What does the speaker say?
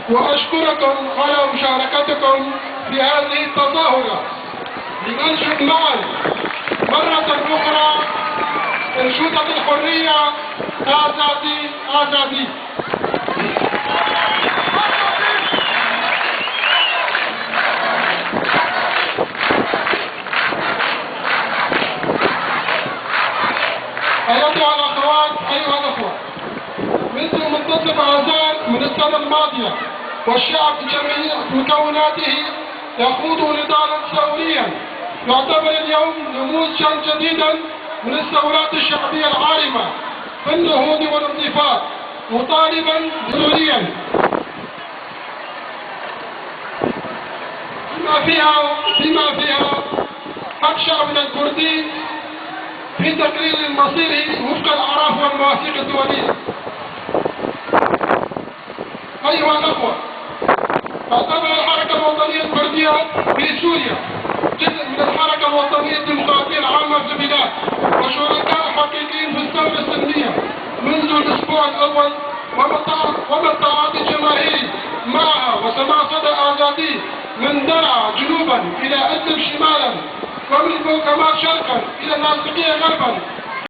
وأشكركم على مشاركتكم في هذه التظاهرة لننشد معا مرة أخرى أنشودة الحرية آزادي آزادي. أيها الأخوات أيها الأخوة، منذ منتصف آذار من السنة الماضية والشعب بجميع مكوناته يخوض نضالا ثوريا يعتبر اليوم نموذجا جديدا من الثورات الشعبية العارمة في النهوض والانضفاض، مطالبا ضروريا بما فيها حق شعبنا الكردي في تقرير مصيره وفق الأعراف والمواثيق الدولية. أيها الأخوة، تعتبر الحركة الوطنية الكردية في سوريا جزء من الحركة الوطنية الديمقراطية العامة في البلاد وشركاء حقيقيين في الثورة السلمية منذ الأسبوع الأول، وبالتعاطي الجماهيري معها وسماع صدى آزادي من درعا جنوبا إلى أدلب شمالا ومن بوكمال شرقا إلى اللاذقية غربا